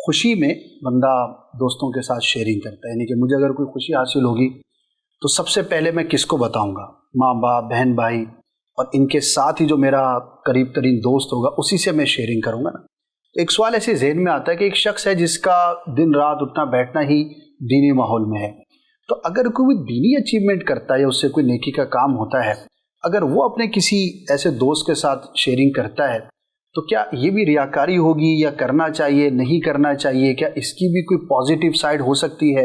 خوشی میں بندہ دوستوں کے ساتھ شیئرنگ کرتا ہے، یعنی کہ مجھے اگر کوئی خوشی حاصل ہوگی تو سب سے پہلے میں کس کو بتاؤں گا؟ ماں باپ، بہن بھائی، اور ان کے ساتھ ہی جو میرا قریب ترین دوست ہوگا اسی سے میں شیئرنگ کروں گا نا۔ ایک سوال ایسے ذہن میں آتا ہے کہ ایک شخص ہے جس کا دن رات اٹھنا بیٹھنا ہی دینی ماحول میں ہے، تو اگر کوئی دینی اچیومنٹ کرتا ہے یا اس سے کوئی نیکی کا کام ہوتا ہے، اگر وہ اپنے کسی ایسے دوست کے ساتھ شیئرنگ کرتا ہے تو کیا یہ بھی ریاکاری ہوگی یا کرنا چاہیے، نہیں کرنا چاہیے؟ کیا اس کی بھی کوئی پازیٹیو سائیڈ ہو سکتی ہے؟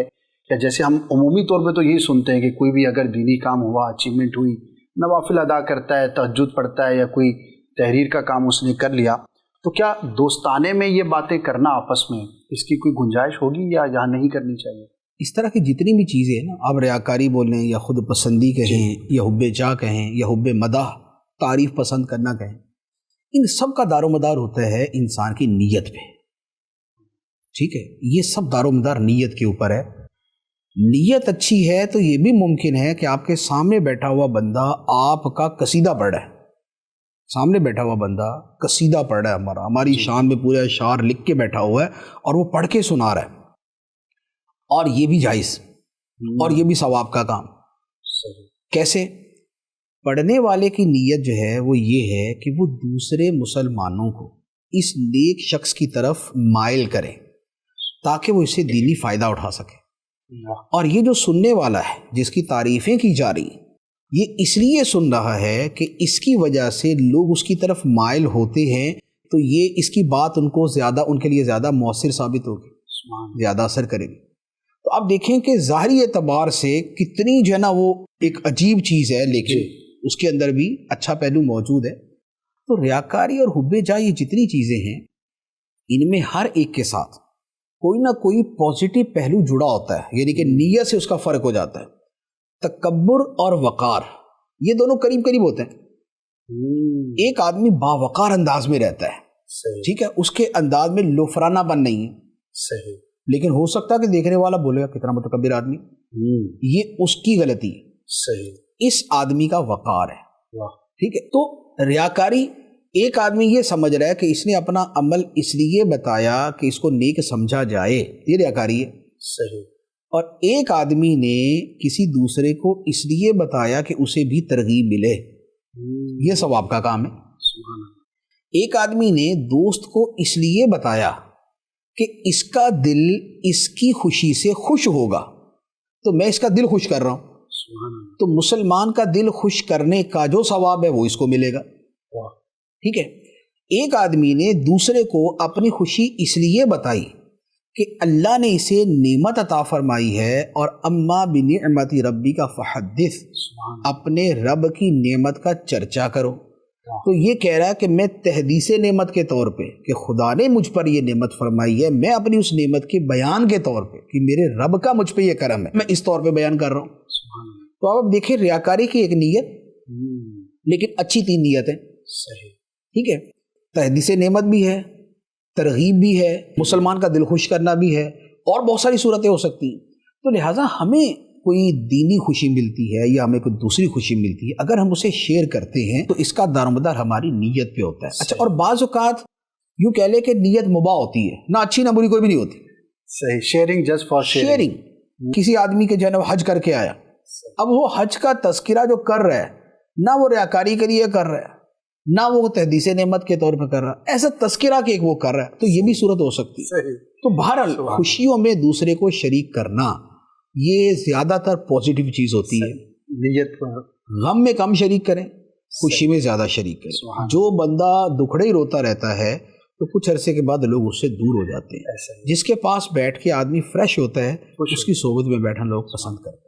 یا جیسے ہم عمومی طور پہ تو یہی سنتے ہیں کہ کوئی بھی اگر دینی کام ہوا، اچیومنٹ ہوئی، نوافل ادا کرتا ہے، تہجد پڑھتا ہے، یا کوئی تحریر کا کام اس نے کر لیا، تو کیا دوستانے میں یہ باتیں کرنا آپس میں اس کی کوئی گنجائش ہوگی یا یہاں نہیں کرنی چاہیے؟ اس طرح کی جتنی بھی چیزیں ہیں نا، آپ ریاکاری بولیں یا خود پسندی کہیں یا حب جاہ کہیں یا حب مداح، تعریف پسند کرنا کہیں، ان سب کا دار و مدار ہوتا ہے انسان کی نیت پہ۔ ٹھیک ہے، یہ سب دار و مدار نیت کے اوپر ہے۔ نیت اچھی ہے تو یہ بھی ممکن ہے کہ آپ کے سامنے بیٹھا ہوا بندہ آپ کا قصیدہ پڑھ رہا ہے، سامنے بیٹھا ہوا بندہ قصیدہ پڑھ رہا ہے، ہماری شان میں پورے اشعار لکھ کے بیٹھا ہوا ہے اور وہ پڑھ کے سنا رہا ہے، اور یہ بھی جائز اور یہ بھی ثواب کا کام۔ کیسے؟ پڑھنے والے کی نیت جو ہے وہ یہ ہے کہ وہ دوسرے مسلمانوں کو اس نیک شخص کی طرف مائل کرے تاکہ وہ اسے دینی فائدہ اٹھا سکے، اور یہ جو سننے والا ہے جس کی تعریفیں کی جا رہی، یہ اس لیے سن رہا ہے کہ اس کی وجہ سے لوگ اس کی طرف مائل ہوتے ہیں، تو یہ اس کی بات ان کے لیے زیادہ مؤثر ثابت ہوگی، زیادہ اثر کرے گی۔ تو آپ دیکھیں کہ ظاہری اعتبار سے کتنی جو ہے نا وہ ایک عجیب چیز ہے، لیکن اس کے اندر بھی اچھا پہلو موجود ہے۔ تو ریاکاری اور حب جاہ یہ جتنی چیزیں ہیں، ان میں ہر ایک کے ساتھ کوئی نہ کوئی پازیٹیو پہلو جڑا ہوتا ہے، یعنی کہ نیت سے اس کا فرق ہو جاتا ہے۔ تکبر اور وقار یہ دونوں قریب قریب ہوتے ہیں۔ ایک آدمی باوقار انداز میں رہتا ہے، ٹھیک ہے، اس کے انداز میں لفرانہ پن نہیں ہے، لیکن ہو سکتا ہے کہ دیکھنے والا بولے گا کتنا متکبر آدمی، یہ اس کی غلطی ہے، اس آدمی کا وقار ہے۔ ٹھیک ہے، تو ریاکاری، ایک آدمی یہ سمجھ رہا ہے کہ اس نے اپنا عمل اس لیے بتایا کہ اس کو نیک سمجھا جائے، یہ ریاکاری ہے، اور ایک آدمی نے کسی دوسرے کو اس لیے بتایا کہ اسے بھی ترغیب ملے، یہ ثواب کا کام ہے۔ ایک آدمی نے دوست کو اس لیے بتایا کہ اس کا دل اس کی خوشی سے خوش ہوگا، تو میں اس کا دل خوش کر رہا ہوں، تو مسلمان کا دل خوش کرنے کا جو ثواب ہے وہ اس کو ملے گا۔ ٹھیک ہے، ایک آدمی نے دوسرے کو اپنی خوشی اس لیے بتائی کہ اللہ نے اسے نعمت عطا فرمائی ہے، اور اما بنعمت ربی کا فحدث، اپنے رب کی نعمت کا چرچا کرو، تو یہ کہہ رہا ہے کہ میں تحدیث نعمت کے طور پہ کہ خدا نے مجھ پر یہ نعمت فرمائی ہے، میں اپنی اس نعمت کے بیان کے طور پہ کہ میرے رب کا مجھ پہ یہ کرم ہے، میں اس طور پہ بیان کر رہا ہوں۔ تو آپ دیکھیں ریاکاری کی ایک نیت، لیکن اچھی تین نیت ہے، ٹھیک ہے، تحدیث نعمت بھی ہے، ترغیب بھی ہے، مسلمان کا دل خوش کرنا بھی ہے، اور بہت ساری صورتیں ہو سکتی ہیں۔ تو لہٰذا ہمیں کوئی دینی خوشی ملتی ہے یا ہمیں کوئی دوسری خوشی ملتی ہے، اگر ہم اسے شیئر کرتے ہیں تو اس کا دار و مدار ہماری نیت پہ ہوتا ہے۔ اچھا، اور بعض اوقات یوں کہہ لے کہ نیت مباح ہوتی ہے، نہ اچھی نہ بری کوئی بھی نہیں ہوتی، صحیح، شیئرنگ جسٹ فار شیئرنگ۔ کسی آدمی کے جو ہے نا حج کر کے آیا، اب وہ حج کا تذکرہ جو کر رہا ہے، نہ وہ ریاکاری کے لیے کر رہا ہے، نہ وہ تحدیث نعمت کے طور پہ کر رہا ہے، ایسا تذکرہ کہ وہ کر رہا ہے، تو یہ بھی صورت ہو سکتی ہے۔ تو بہرحال خوشیوں میں دوسرے کو شریک کرنا یہ زیادہ تر پازیٹیو چیز ہوتی ہے۔ نیت پر غم میں کم شریک کریں، خوشی میں زیادہ شریک کریں۔ جو بندہ دکھڑے ہی روتا رہتا ہے تو کچھ عرصے کے بعد لوگ اس سے دور ہو جاتے ہیں۔ جس کے پاس بیٹھ کے آدمی فریش ہوتا ہے، اس کی صحبت میں بیٹھنا لوگ پسند کرتے ہیں۔